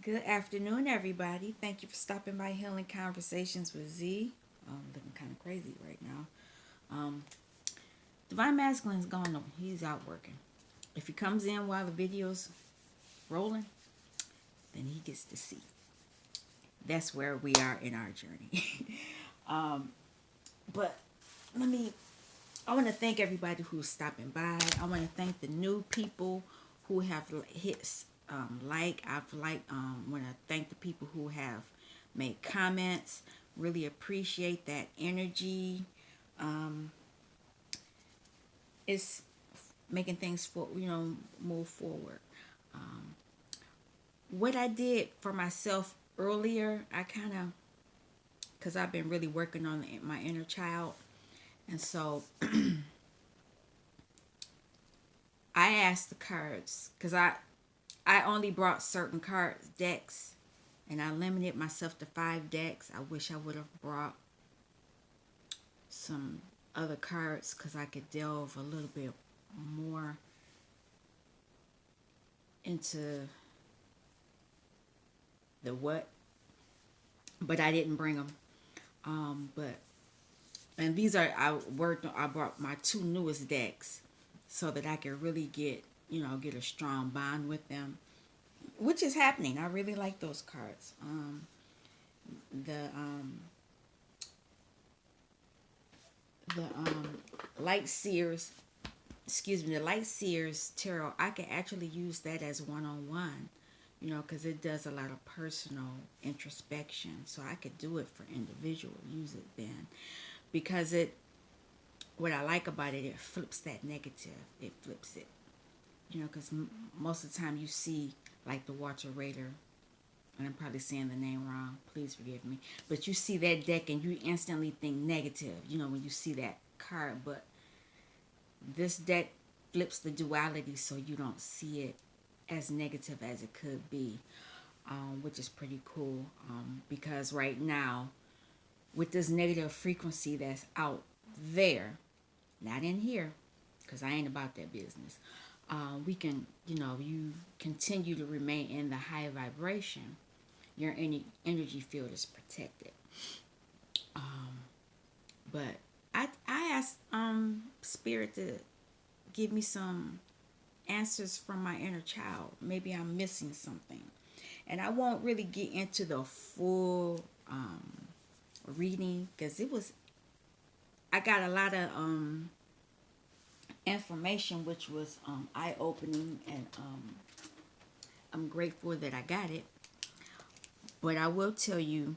Good afternoon, everybody. Thank you for stopping by Healing Conversations with Z. I'm looking kind of crazy right now. Um, Divine Masculine's gone though. He's out working. If he comes in while the video's rolling, then he gets to see. That's where we are in our journey. um, but let me. I want to thank everybody who's stopping by. I want to thank the new people who have hit I've liked. Want to thank the people who have made comments. Really appreciate that energy. Um, it's making things move forward. Um, what I did for myself earlier, I kind of because I've been really working on my inner child, and so I asked the cards because I only brought certain cards decks, and I limited myself to 5 decks. I wish I would have brought some other cards because I could delve a little bit more into the what, but I didn't bring them. But and these are I brought my two newest decks so that I could really get a strong bond with them, which is happening. I really like those cards. The Light Seers, excuse me, the Light Seers Tarot. I can actually use that as one-on-one, because it does a lot of personal introspection. So I could do it for individual, use it then, because what I like about it, it flips that negative. It flips it, because most of the time you see like the Water Raider, and I'm probably saying the name wrong. Please forgive me. But you see that deck and you instantly think negative, when you see that card. But this deck flips the duality so you don't see it as negative as it could be, which is pretty cool. Because right now, with this negative frequency that's out there, not in here, because I ain't about that business. We can, you continue to remain in the high vibration. Your energy field is protected. Um, but I asked Spirit to give me some answers from my inner child. Maybe I'm missing something, and I won't really get into the full reading because I got a lot of information which was eye opening, and I'm grateful that I got it. But I will tell you,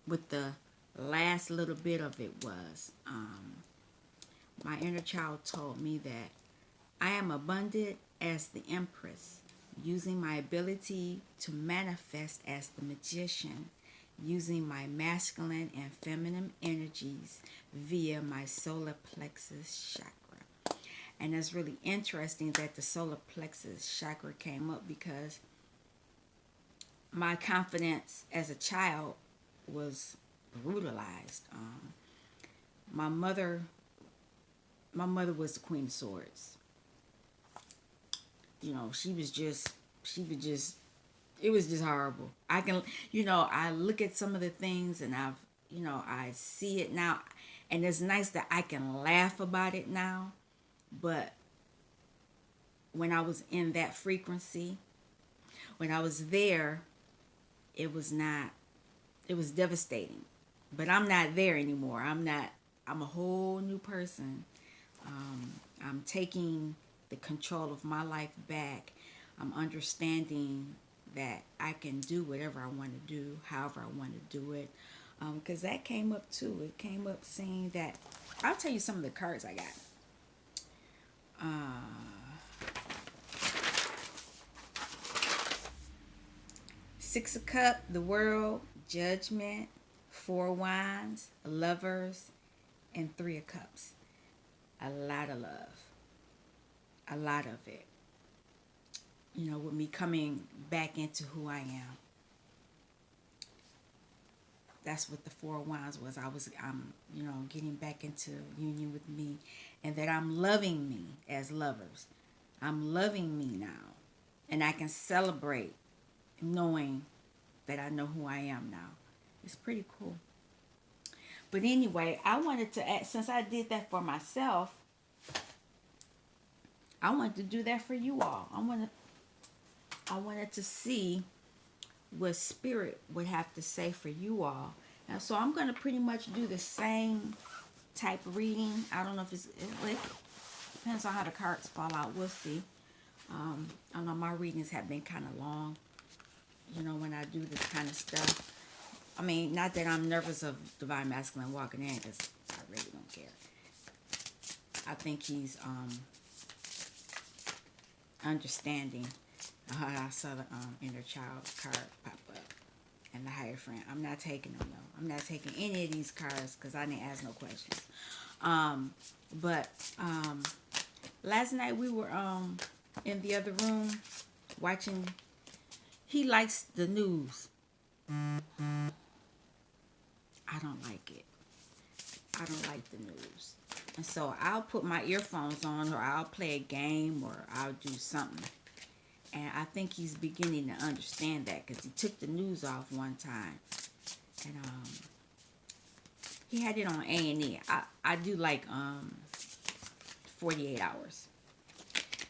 with the last little bit of it was my inner child told me that I am abundant as the Empress, using my ability to manifest as the magician, using my masculine and feminine energies via my solar plexus chakra. And it's really interesting that the solar plexus chakra came up because my confidence as a child was brutalized. My mother, my mother was the Queen of Swords. She was just, it was just horrible. I look at some of the things and I see it now, and it's nice that I can laugh about it now. But when I was in that frequency, when I was there, it was not. It was devastating. But I'm not there anymore. I'm not. I'm a whole new person. I'm taking the control of my life back. I'm understanding that I can do whatever I want to do, however I want to do it. Because that came up too. It came up saying that. I'll tell you some of the cards I got. Six of Cup, the World, Judgment, Four of Wands, Lovers, and Three of Cups. A lot of love. A lot of it. With me coming back into who I am. That's what the Four of Wands was. I'm getting back into union with me, and that I'm loving me as lovers. I'm loving me now, and I can celebrate knowing that I know who I am now. It's pretty cool. But anyway, I wanted to add, since I did that for myself, I wanted to do that for you all. I wanted to see what spirit would have to say for you all. And so I'm going to pretty much do the same type of reading. I don't know if it depends on how the cards fall out. We'll see. I know my readings have been kind of long, when I do this kind of stuff. I mean, not that I'm nervous of Divine Masculine walking in, because I really don't care. I think he's understanding. I saw the inner child card pop up and the higher friend. I'm not taking them, though. I'm not taking any of these cards because I didn't ask no questions. But last night we were in the other room watching. He likes the news. I don't like it. I don't like the news. And so I'll put my earphones on, or I'll play a game, or I'll do something. And I think he's beginning to understand that, because he took the news off one time. And he had it on A&E. I do like 48 hours.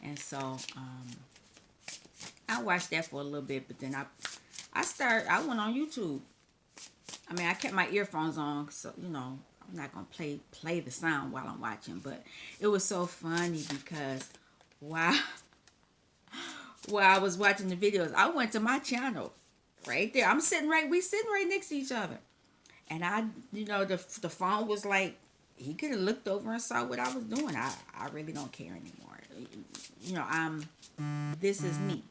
And so I watched that for a little bit, but then I went on YouTube. I mean, I kept my earphones on, so I'm not gonna play the sound while I'm watching. But it was so funny because while I was watching the videos, I went to my channel right there. We sitting right next to each other, and the phone was like, he could have looked over and saw what I was doing. I really don't care anymore. This is me.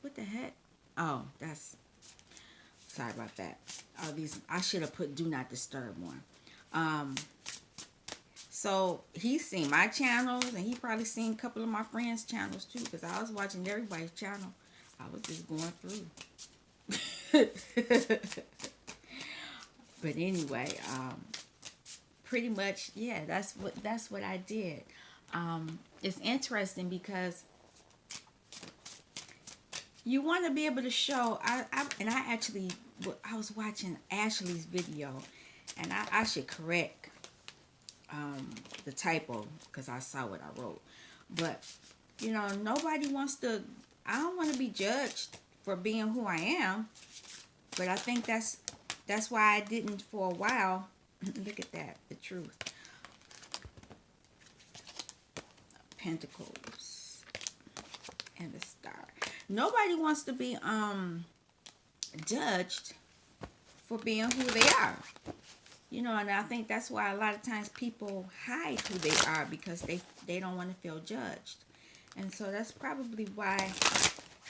What the heck? Oh, sorry about that. I should have put do not disturb one. So he's seen my channels, and he probably seen a couple of my friends' channels too, because I was watching everybody's channel. I was just going through. But anyway, pretty much, yeah, that's what I did. It's interesting because you want to be able to show. I was watching Ashley's video, and I should correct the typo because I saw what I wrote. But nobody wants to. I don't want to be judged for being who I am. But I think that's why I didn't for a while. Look at that, the truth. Pentacles and the star. Nobody wants to be judged for being who they are. And I think that's why a lot of times people hide who they are, because they don't want to feel judged. And so that's probably why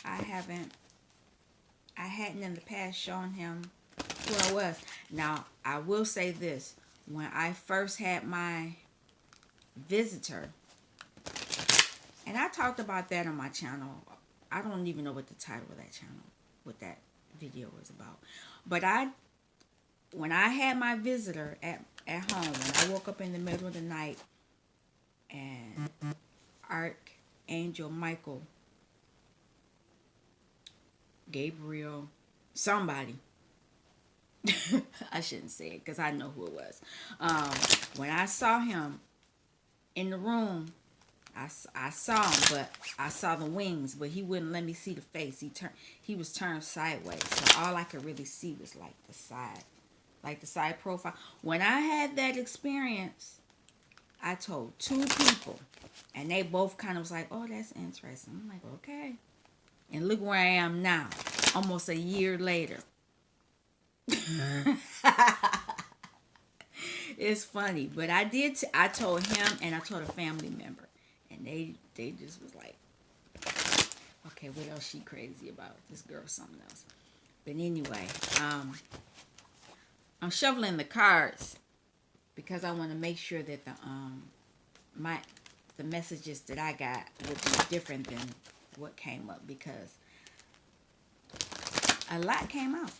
I hadn't in the past shown him who I was. Now, I will say this. When I first had my visitor, and I talked about that on my channel. I don't even know what the title of that channel, what that video was about. But when I had my visitor at home, when I woke up in the middle of the night, and Archangel Michael, Gabriel, somebody, I shouldn't say it because I know who it was. When I saw him in the room, I saw him, but I saw the wings, but he wouldn't let me see the face. He was turned sideways, so all I could really see was like the side profile. When I had that experience, I told 2 people, and they both kind of was like, "Oh, that's interesting." I'm like, "Okay." And look where I am now, almost a year later. It's funny, but I told him, and I told a family member, and they just was like, "Okay, what else she crazy about? This girl's something else." But anyway, I'm shoveling the cards because I want to make sure that the messages that I got would be different than what came up, because a lot came out.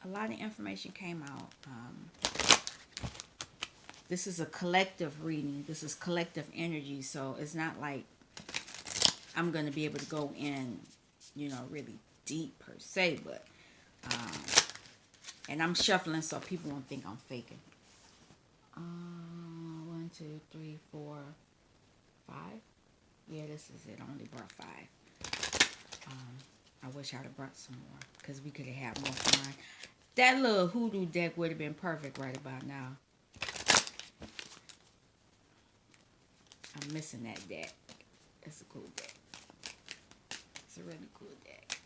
A lot of information came out. This is a collective reading. This is collective energy, so it's not like I'm gonna be able to go in, really deep per se, but um, and I'm shuffling so people won't think I'm faking. 1, 2, 3, 4, 5. Yeah, this is it. I only brought 5. I wish I'd have brought some more because we could have had more fun. That little hoodoo deck would have been perfect right about now. I'm missing that deck. It's a cool deck. It's a really cool deck.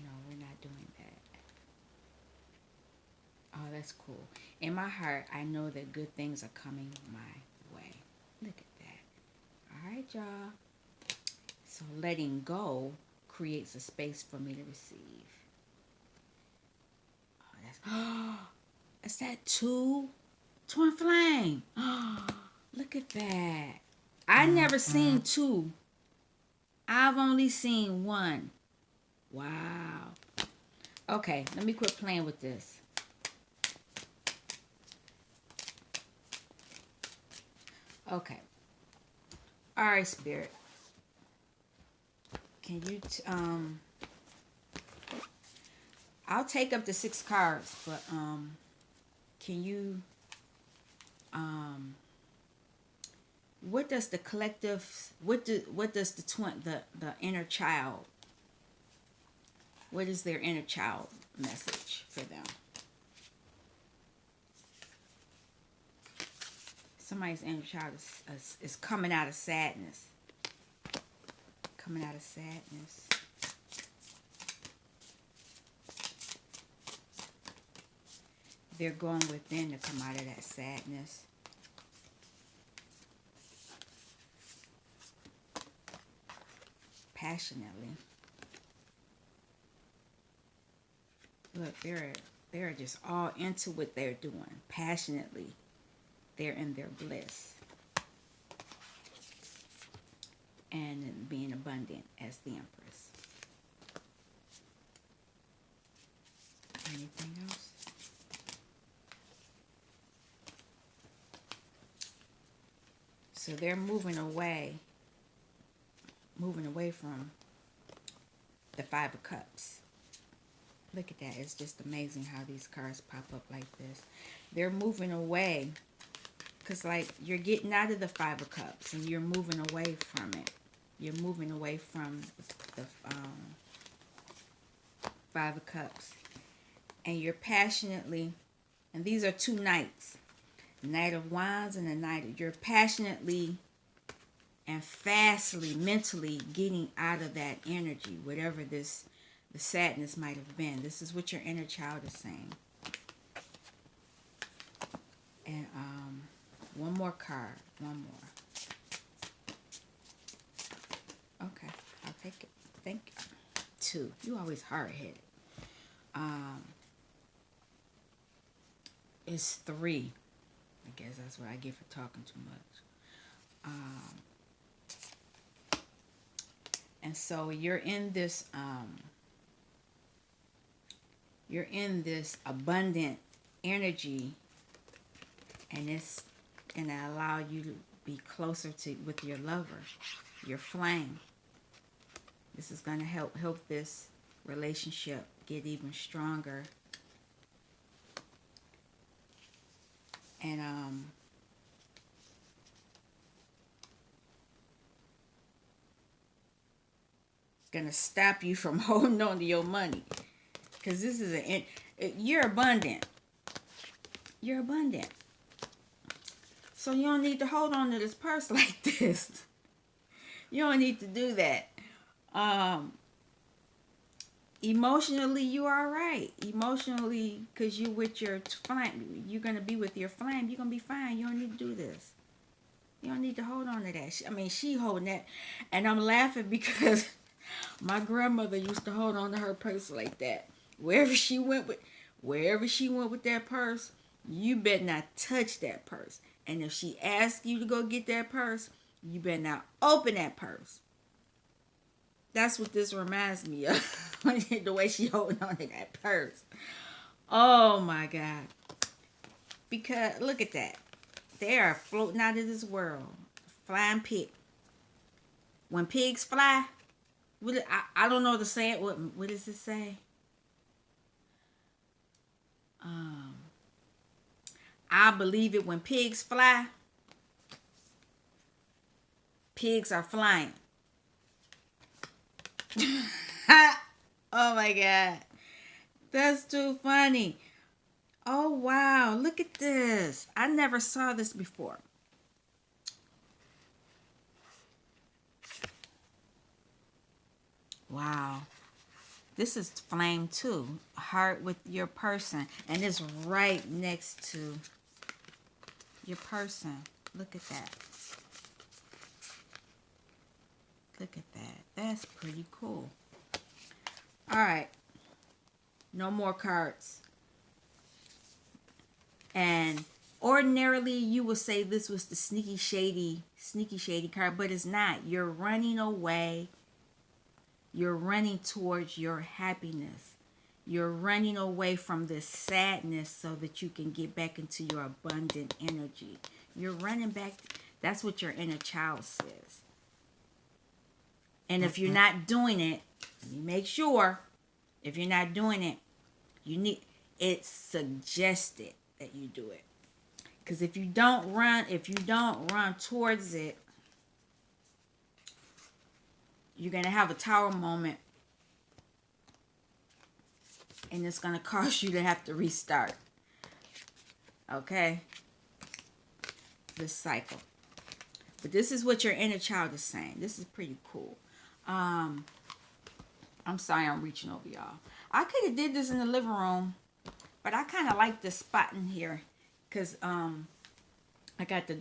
No, we're not doing that. Oh, that's cool. In my heart, I know that good things are coming my way. Look at that. All right, y'all. So letting go creates a space for me to receive. Oh, that's that 2 twin flame. Oh, look at that. I never seen 2. I've only seen 1. Wow. Okay, let me quit playing with this. Okay. All right, Spirit. Can you I'll take up to 6 cards, but can you what does the collective what does the the inner child, what is their inner child message for them? Somebody's inner child is coming out of sadness. Coming out of sadness. They're going within to come out of that sadness. Passionately. Look, they're just all into what they're doing. Passionately. They're in their bliss. And being abundant as the Empress. Anything else? So they're moving away from the 5 of Cups. Look at that. It's just amazing how these cards pop up like this. They're moving away because, like, you're getting out of the 5 of Cups and you're moving away from it. You're moving away from the 5 of Cups. And you're passionately, and these are 2 knights. Knight of Wands and the Knight. You're passionately and fastly, mentally getting out of that energy, whatever the sadness might have been. This is what your inner child is saying. And one more card. One more. Okay, I'll take it. Thank you. 2. You always hard-headed. It's 3. I guess that's what I get for talking too much. And so you're in this abundant energy, and it's gonna allow you to be closer with your lover, your flame. This is gonna help this relationship get even stronger. And gonna stop you from holding on to your money, because this is you're abundant. You're abundant, so you don't need to hold on to this purse like this. You don't need to do that. Emotionally, you are right. Emotionally, because you with your flame, you're gonna be with your flame. You're gonna be fine. You don't need to do this. You don't need to hold on to that. I mean, she holding that, and I'm laughing because my grandmother used to hold on to her purse like that. Wherever she went with that purse, you better not touch that purse. And if she asks you to go get that purse, you better not open that purse. That's what this reminds me of. The way she holding on to that purse. Oh my God. Because look at that. They are floating out of this world. Flying pit. When pigs fly, I don't know the saying. What does it say? Um, I believe it when pigs fly, pigs are flying. Oh my God. That's too funny. Oh wow, look at this. I never saw this before. Wow. This is flame too. Heart with your person. And it's right next to your person. Look at that. Look at that. That's pretty cool. Alright. No more cards. And ordinarily you would say this was the sneaky shady card, but it's not. You're running away. You're running towards your happiness. You're running away from this sadness so that you can get back into your abundant energy. You're running back. That's what your inner child says. And if you're not doing it, you make sure if you're not doing it, you need it's suggested that you do it. Because if you don't run towards it, you're going to have a tower moment and it's going to cause you to have to restart. Okay? This cycle. But this is what your inner child is saying. This is pretty cool. I'm sorry I'm reaching over y'all. I could have did this in the living room, but I kind of like this spot in here because I got the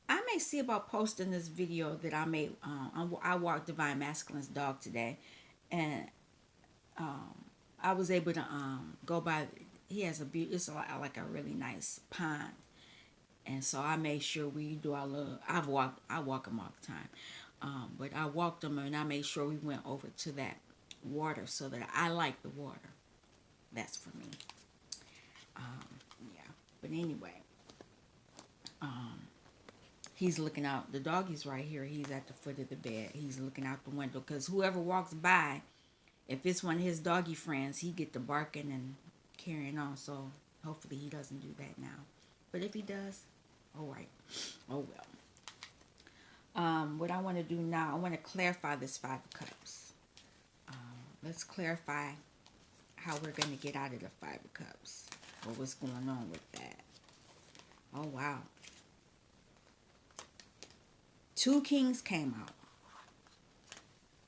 I may see about posting this video that I made. I walked Divine Masculine's dog today, and I was able to go by. He has it's like a really nice pond, and so I made sure we do our little. I walk him all the time, but I walked him and I made sure we went over to that water so that I like the water. That's for me. Yeah, but anyway, he's looking out. The doggy's right here. He's at the foot of the bed. He's looking out the window because whoever walks by, if it's one of his doggy friends, he get to barking and carrying on. So hopefully he doesn't do that now. But if he does, all right. Oh well. What I want to do now, I want to clarify this Five of Cups. Let's clarify how we're going to get out of the Five of Cups or what's going on with that. Oh wow. Two kings came out.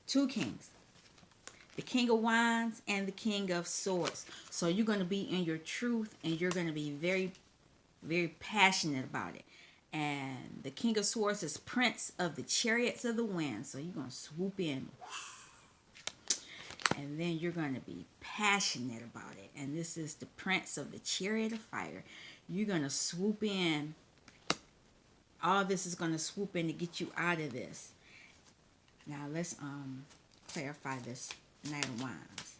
Two kings. The King of Wands and the King of Swords. So you're going to be in your truth and you're going to be very, very passionate about it. And the King of Swords is Prince of the Chariots of the Wind. So you're going to swoop in. And then you're going to be passionate about it. And this is the Prince of the Chariot of Fire. You're going to swoop in. All this is going to swoop in to get you out of this. Now let's clarify this Knight of Wands.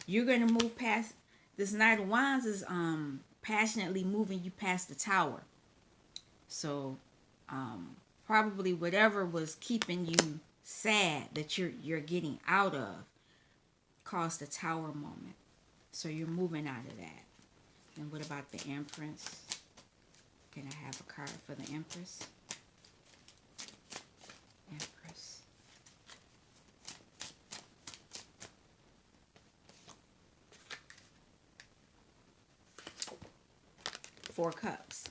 You're going to move past this Knight of Wands is passionately moving you past the Tower. So probably whatever was keeping you sad that you're getting out of caused the Tower moment. So you're moving out of that. And what about the Empress? Can I have a card for the Empress? Empress. Four Cups.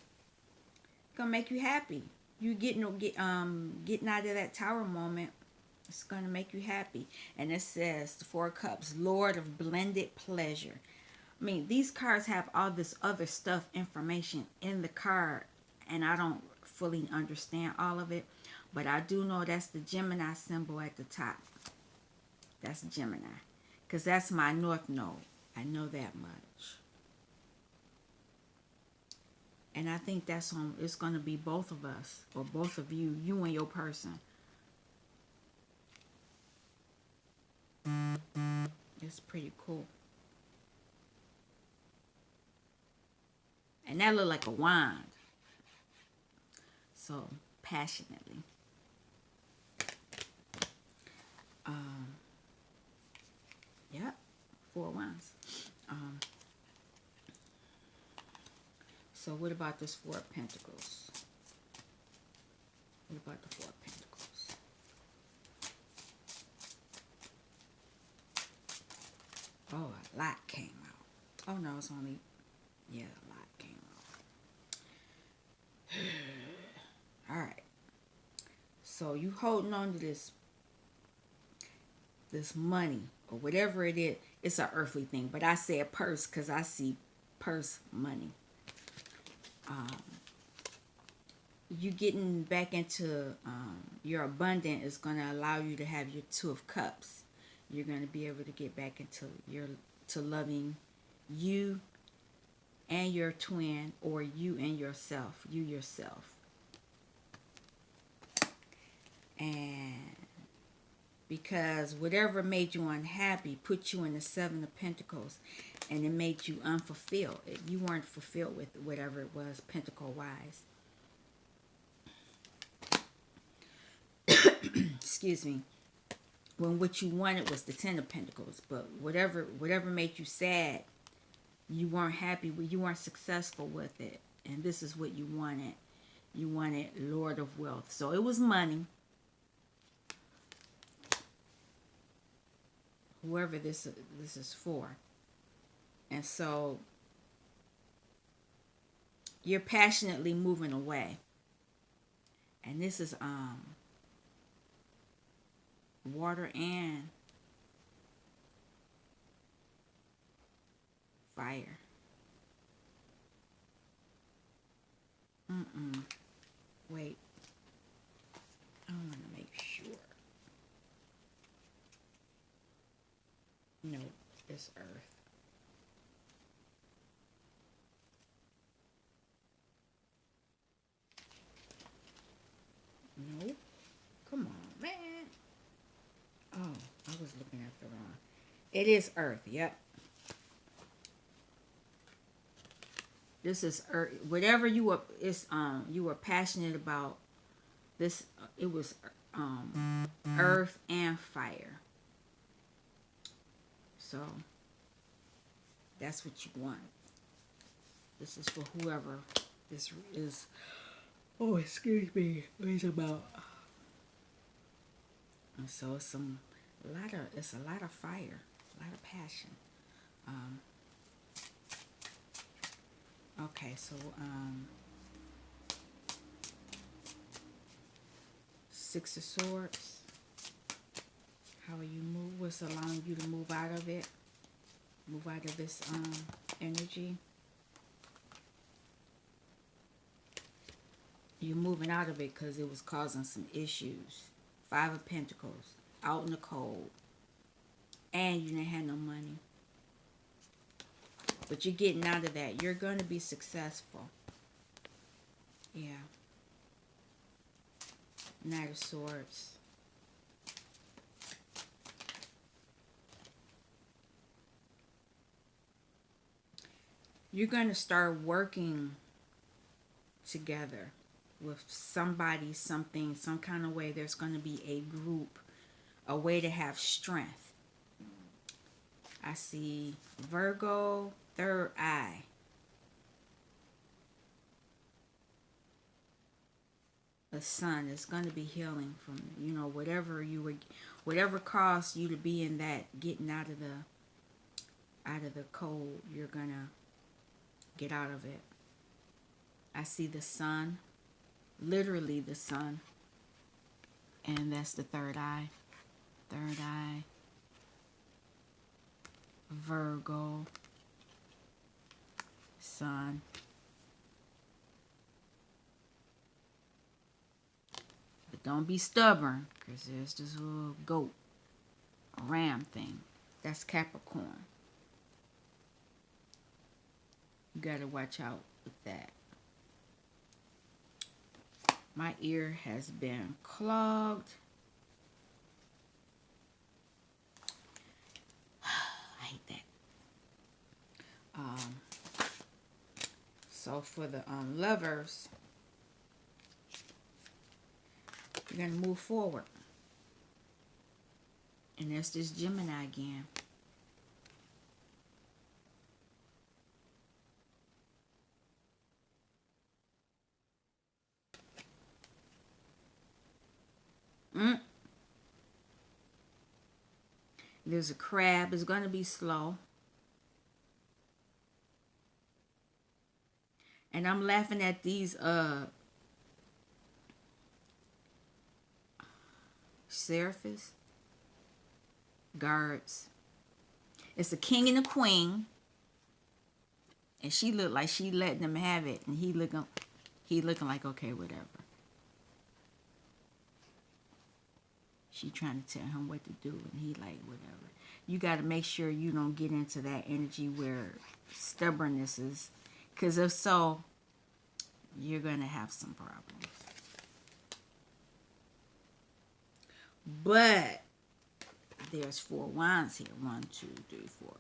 Gonna make you happy. You getting out of that Tower moment. It's gonna make you happy. And it says the Four Cups, Lord of Blended Pleasure. I mean, these cards have all this other stuff, information in the card, and I don't fully understand all of it, but I do know that's the Gemini symbol at the top. That's Gemini, because that's my North Node. I know that much. And I think that's on, it's going to be both of us, or both of you, you and your person. It's pretty cool. And that look like a wand. So passionately. Um, yep, Four of Wands. Um, so what about this Four of Pentacles? What about the Four of Pentacles? Oh, a lot came out. Oh no, it's only, yeah, a lot came out. All right. So you holding on to this money or whatever it is. It's an earthly thing, but I said purse because I see purse money. You getting back into your abundant is going to allow you to have your Two of Cups. You're going to be able to get back into to loving you and your twin, or you and yourself, you yourself. And because whatever made you unhappy put you in the Seven of Pentacles, and it made you unfulfilled. You weren't fulfilled with whatever it was, pentacle wise. Excuse me. When what you wanted was the Ten of Pentacles, but whatever made you sad, you weren't happy with, you weren't successful with it, and this is what you wanted. You wanted Lord of Wealth. So it was money. Whoever this is for. And so you're passionately moving away. And this is water and fire. Wait. I want to make sure. No, it's earth. Nope. Come on, man. Oh, I was looking at the wrong. It is earth. Yep. This is earth. Whatever you were passionate about. This it was earth and fire. So that's what you want. This is for whoever this is. Oh, excuse me. It's about. And so it's it's a lot of fire, a lot of passion. Okay, so Six of Swords. How are you move? What's allowing you to move out of it? Move out of this energy. You're moving out of it because it was causing some issues. Five of Pentacles, out in the cold, and you didn't have no money. But you're getting out of that. You're going to be successful. Yeah. Knight of Swords. You're going to start working together with somebody, something, some kind of way. There's going to be a group, a way to have strength. I see Virgo, third eye. The sun is going to be healing from, whatever caused you to be in that, getting out of the cold. You're going to get out of it. I see the sun, literally the sun, and that's the third eye. Third eye, Virgo, sun. But don't be stubborn, because there's this little goat, a ram thing. That's Capricorn. You gotta watch out with that. My ear has been clogged. I hate that. So for the lovers, You're going to move forward. And that's this Gemini again. Mm. There's a crab. It's going to be slow. And I'm laughing at these Seraphis guards. It's the king and the queen. And she looked like she letting them have it. And he looking like, okay, whatever. She trying to tell him what to do, and he like, whatever. You got to make sure you don't get into that energy where stubbornness is, because if so, you're going to have some problems. But there's 4 wands here. 1, 2, 3, 4.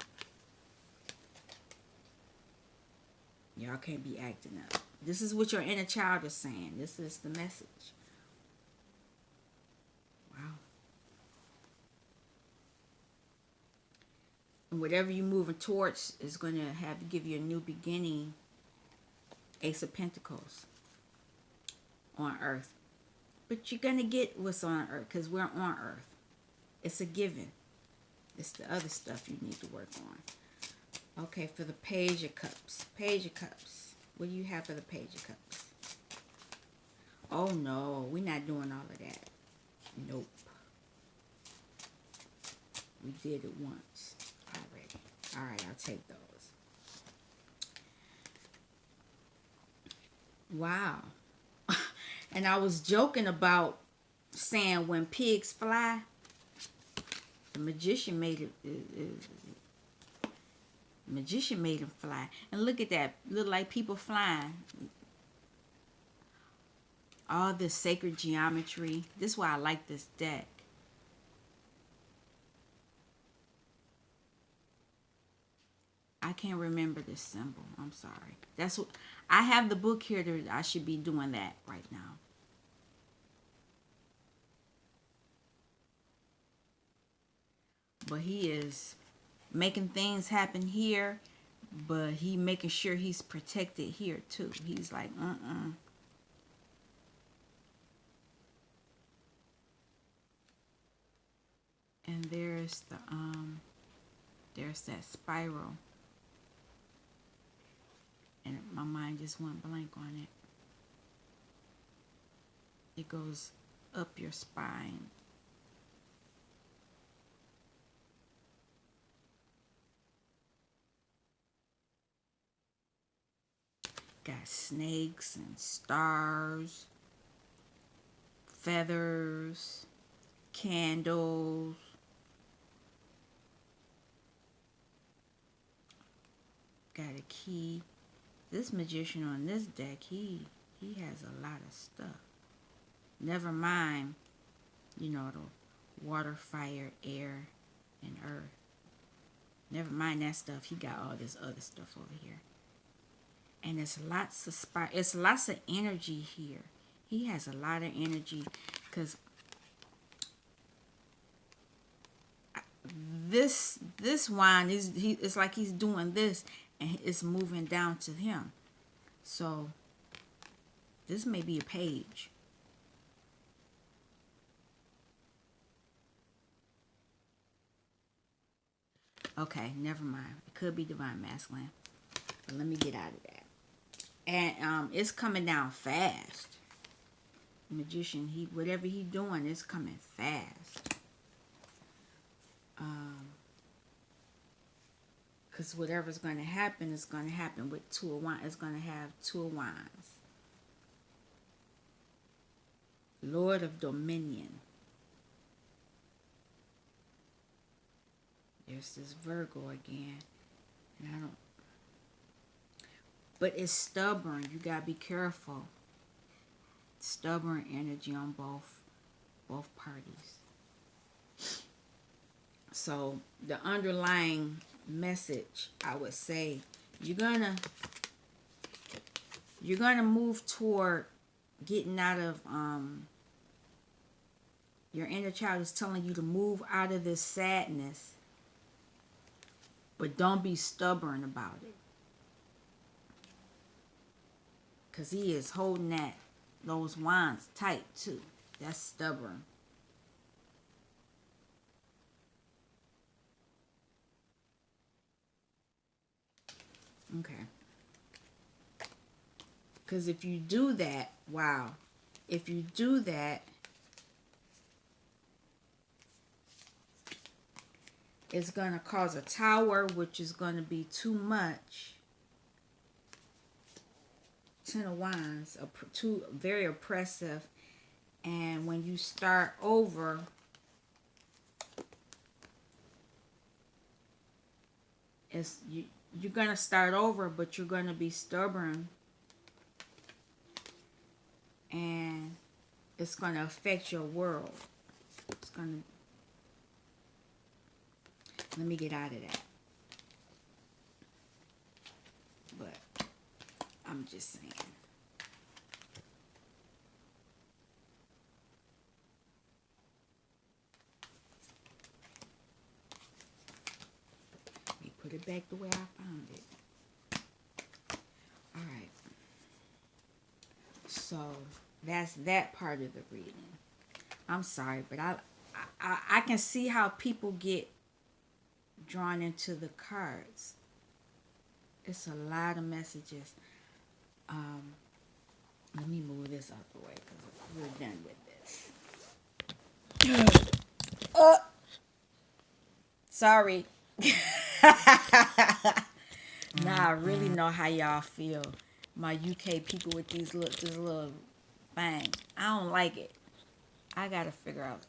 Y'all can't be acting up. This is what your inner child is saying. This is the message. Wow. And whatever you're moving towards is going to have to give you a new beginning. Ace of Pentacles on Earth. But you're going to get what's on Earth because we're on Earth. It's a given. It's the other stuff you need to work on. Okay, for the Page of Cups. Page of Cups. What do you have for the Page of Cups? Oh, no. We're not doing all of that. Nope. We did it once already. All right, I'll take those. Wow. And I was joking about saying when pigs fly, the magician made it. Magician made him fly. And look at that. Look like people flying. All this sacred geometry. This is why I like this deck. I can't remember this symbol. I'm sorry. That's what I have the book here. I should be doing that right now. But he is making things happen here, but he making sure he's protected here too. He's like, And there's that spiral. And my mind just went blank on it. It goes up your spine. Got snakes and stars, feathers, candles. Got a key. This magician on this deck, he has a lot of stuff. Never mind, the water, fire, air, and earth. Never mind that stuff. He got all this other stuff over here. And it's lots of energy here. He has a lot of energy because this wine it's like he's doing this and it's moving down to him. So this may be a page. Okay, never mind. It could be divine masculine. But let me get out of that. And it's coming down fast. Magician, whatever he's doing is coming fast. Because whatever's going to happen is going to happen with 2 of wands. It's going to have 2 of wands. Lord of Dominion. There's this Virgo again. And but it's stubborn. You got to be careful. Stubborn energy on both parties. So the underlying message, I would say, you're gonna move toward getting out of Your inner child is telling you to move out of this sadness, but don't be stubborn about it. Because he is holding those wands tight too. That's stubborn. Okay. Because if you do that, wow. If you do that, it's going to cause a tower, which is going to be too much. Ten of Wands, too very oppressive. And when you start over, you're going to start over, but you're going to be stubborn. And it's going to affect your world. It's going to... Let me get out of that. But I'm just saying. Let me put it back the way I found it. All right. So that's that part of the reading. I'm sorry, but I can see how people get drawn into the cards. It's a lot of messages. Let me move this out the way because we're done with this. Sorry. Now I really know how y'all feel. My UK people with this little thing. I don't like it. I gotta figure out.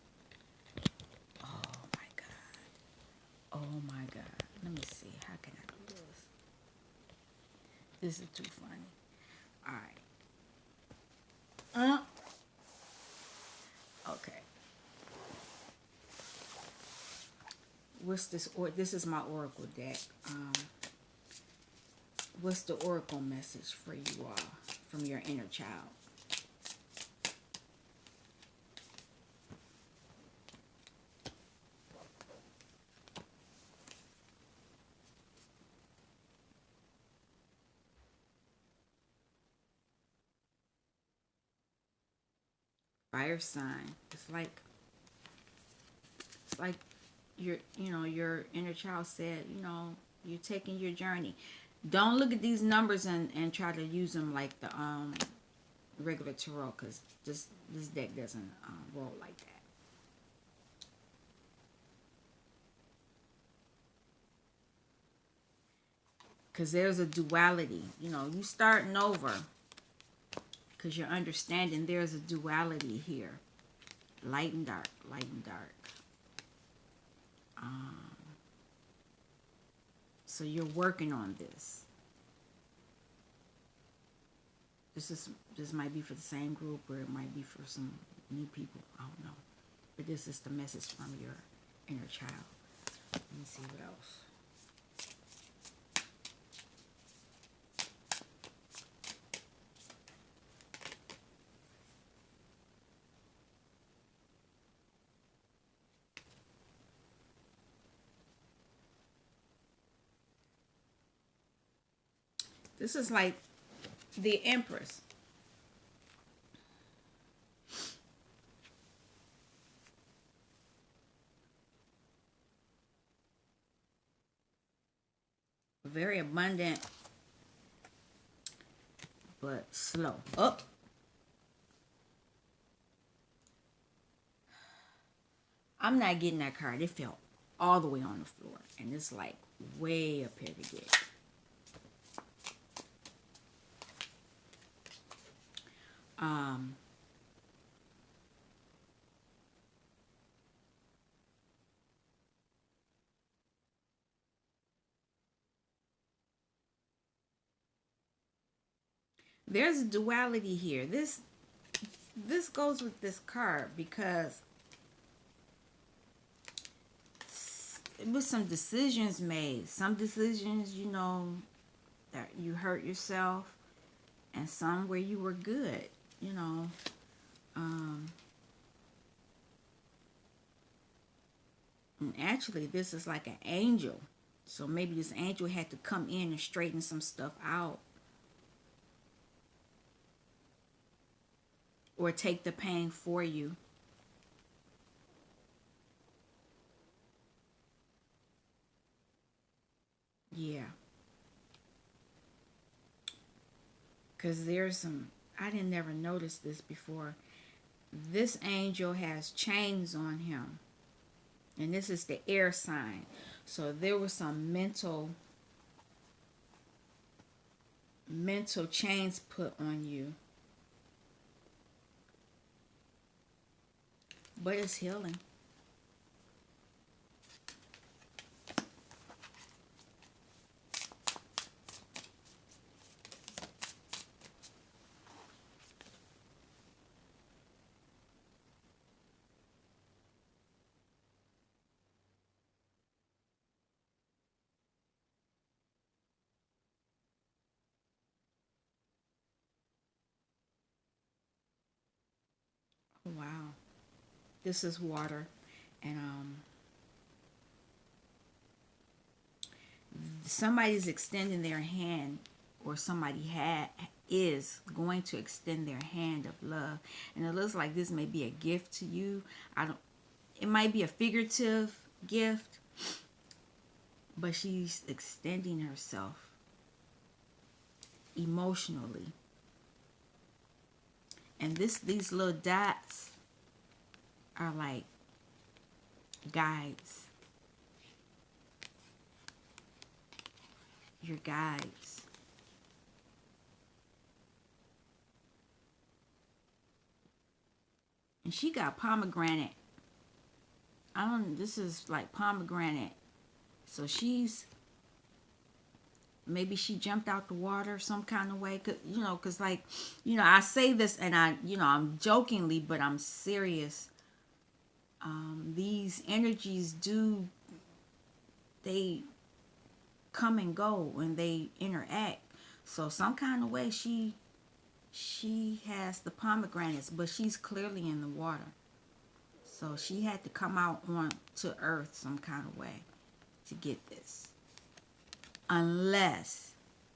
Oh my god. Oh my god. Let me see. How can I do this? This is too funny. Alright. Okay. What's this? This is my oracle deck. What's the oracle message for you all from your inner child? Fire sign. It's like your inner child said, you're taking your journey. Don't look at these numbers and try to use them like the regular tarot, because this deck doesn't roll like that. Because there's a duality. You starting over. Because you're understanding there's a duality here. Light and dark. Light and dark. So you're working on this. This might be for the same group, or it might be for some new people. I don't know. But this is the message from your inner child. Let me see what else. This is like the Empress. Very abundant, but slow. Oh. I'm not getting that card. It fell all the way on the floor. And it's like way up here to get. There's a duality here. This goes with this card because it was some decisions made. Some decisions, that you hurt yourself, and some where you were good, actually this is like an angel. So maybe this angel had to come in and straighten some stuff out or take the pain for you. Yeah. Because there's some, I didn't never notice this before. This angel has chains on him. And this is the air sign. So there was some mental chains put on you. But it's healing. Wow. This is water. And somebody's extending their hand, or somebody is going to extend their hand of love, and it looks like this may be a gift to you. I don't, it might be a figurative gift, but she's extending herself emotionally. And these little dots are like guides, your guides. And she got pomegranate. I don't, this is like pomegranate. So she's, maybe she jumped out the water some kind of way. Cause, cause like, I say this and I'm jokingly, but I'm serious. These energies they come and go when they interact. So some kind of way she has the pomegranates, but she's clearly in the water. So she had to come out on to earth some kind of way to get this. Unless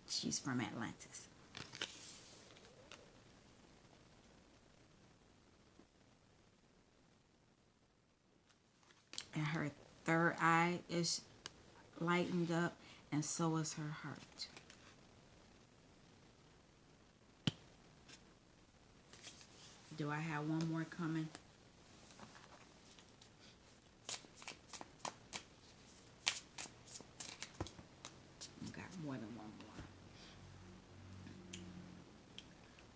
she's from Atlantis. And her third eye is lightened up, and so is her heart. Do I have one more coming? Got more than one more.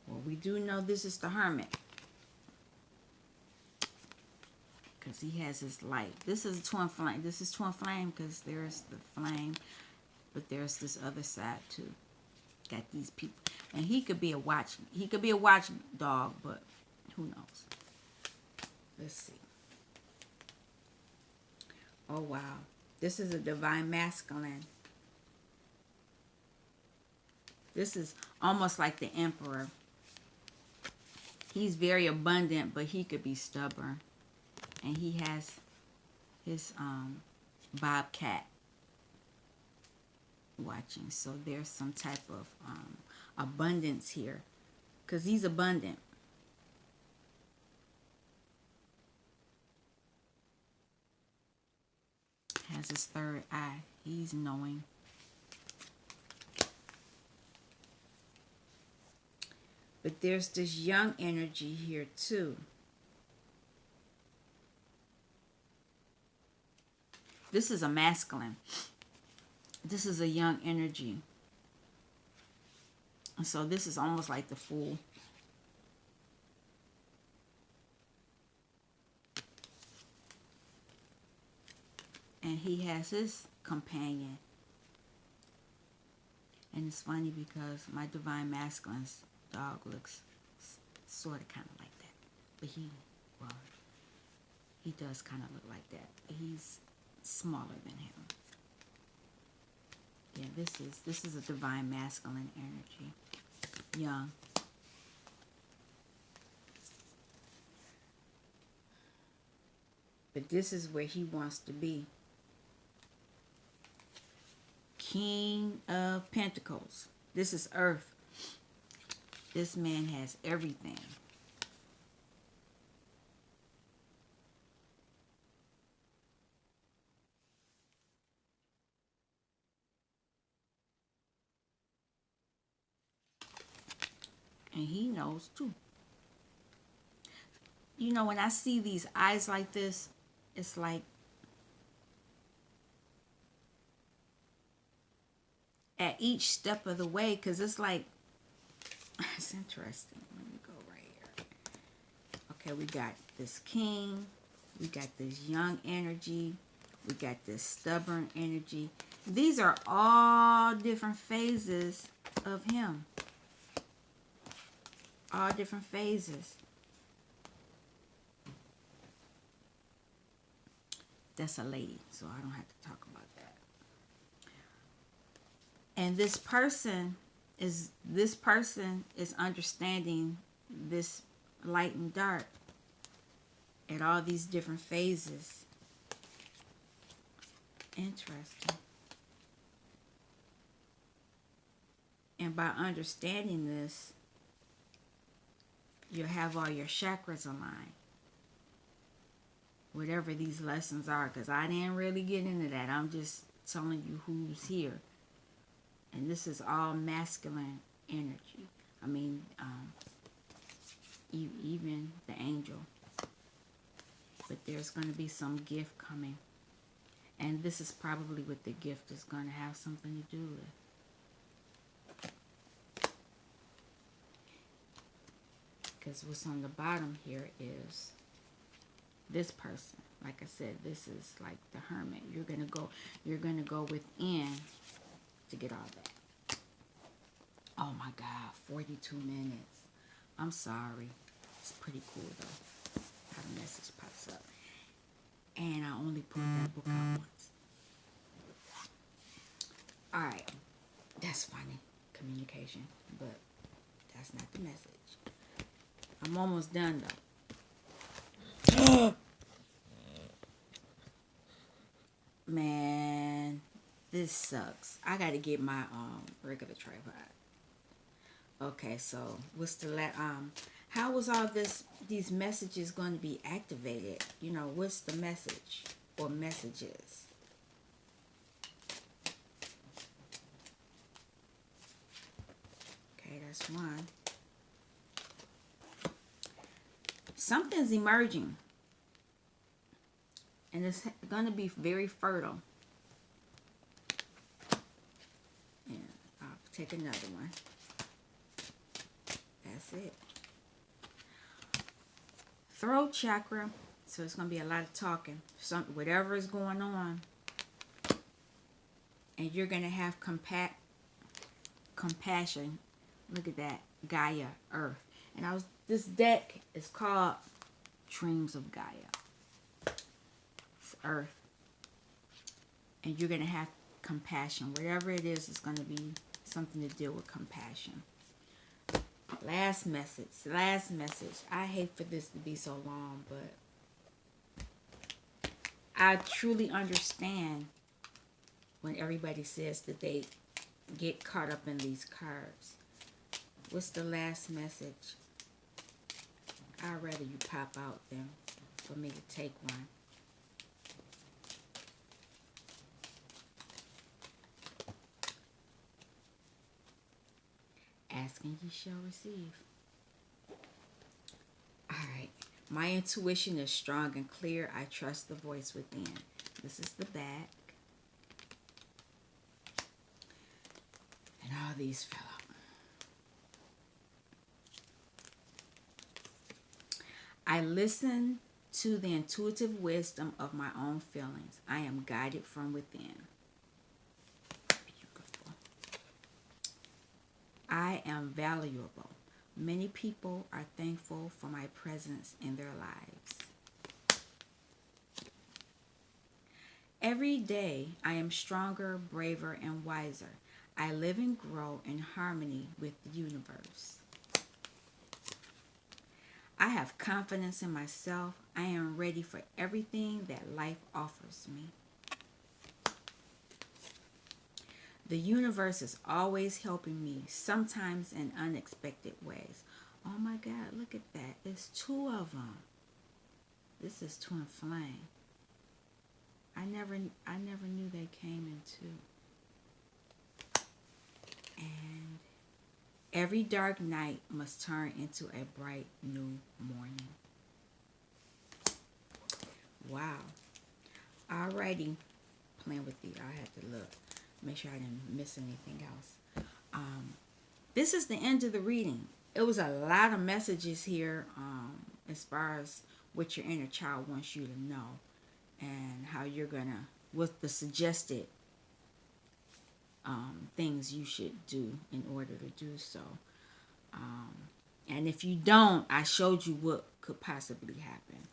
Well, we do know this is the hermit, because he has his light. This is twin flame. This is twin flame because there's the flame, but there's this other side too. Got these people, and he could be a watch. He could be a watchdog, but who knows? Let's see. Oh wow, this is a divine masculine. This is almost like the emperor. He's very abundant, but he could be stubborn. And he has his bobcat watching. So there's some type of abundance here, because he's abundant. Has his third eye. He's knowing. But there's this young energy here too. This is a masculine. This is a young energy. And so this is almost like the Fool. And he has his companion. And it's funny because my divine masculine's dog looks sort of kind of like that. But he does kind of look like that. But he's smaller than him. Yeah, this is a divine masculine energy. Young. But this is where he wants to be. King of Pentacles. This is Earth. This man has everything. And he knows too. You know, when I see these eyes like this, it's like at each step of the way, because it's like, it's interesting. Let me go right here. Okay, we got this king, we got this young energy, we got this stubborn energy. These are all different phases of him. All different phases. That's a lady, so I don't have to talk about that. And this person is understanding this light and dark at all these different phases. Interesting. And by understanding this, you'll have all your chakras aligned. Whatever these lessons are, because I didn't really get into that. I'm just telling you who's here. And this is all masculine energy. I mean, even the angel. But there's going to be some gift coming. And this is probably what the gift is going to have something to do with. Because what's on the bottom here is this person. Like I said, this is like the hermit. You're gonna go within to get all that. Oh my God, 42 minutes. I'm sorry. It's pretty cool though. How the message pops up. And I only pulled that book out once. Alright. That's funny. Communication. But that's not the message. I'm almost done though. Man, this sucks. I gotta get my regular tripod. Okay, so what's the how was all these messages going to be activated? You know, what's the message or messages? Okay, that's one. Something's emerging. And it's going to be very fertile. And I'll take another one. That's it. Throat chakra. So it's going to be a lot of talking. Whatever is going on. And you're going to have compassion. Look at that. Gaia, Earth. And this deck is called Dreams of Gaia. Earth, and you're going to have compassion. Whatever it is, it's going to be something to deal with compassion. Last message. I hate for this to be so long, but I truly understand when everybody says that they get caught up in these cards. What's the last message? I'd rather you pop out than for me to take one. Ask and ye shall receive. Alright. My intuition is strong and clear. I trust the voice within. This is the back. And all these fell out. I listen to the intuitive wisdom of my own feelings. I am guided from within. I am valuable. Many people are thankful for my presence in their lives. Every day, I am stronger, braver, and wiser. I live and grow in harmony with the universe. I have confidence in myself. I am ready for everything that life offers me. The universe is always helping me, sometimes in unexpected ways. Oh my God, look at that. There's two of them. This is twin flame. I never knew they came in two. And every dark night must turn into a bright new morning. Wow. Alrighty. Playing with the I had to look. Make sure I didn't miss anything else. This is the end of the reading. It was a lot of messages here as far as what your inner child wants you to know and how you're gonna, what the suggested things you should do in order to do so. And if you don't, I showed you what could possibly happen.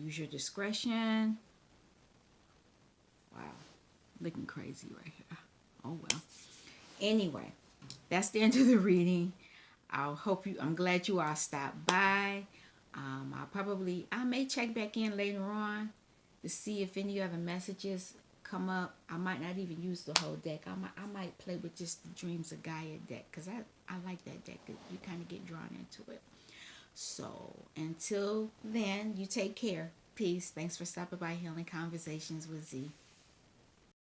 Use your discretion. Wow, looking crazy right here. Oh well. Anyway, that's the end of the reading. I'm glad you all stopped by. I may check back in later on to see if any other messages come up. I might not even use the whole deck. I might play with just the Dreams of Gaia deck because I like that deck. You kind of get drawn into it. So until then, you take care. Peace. Thanks for stopping by Healing Conversations with Z.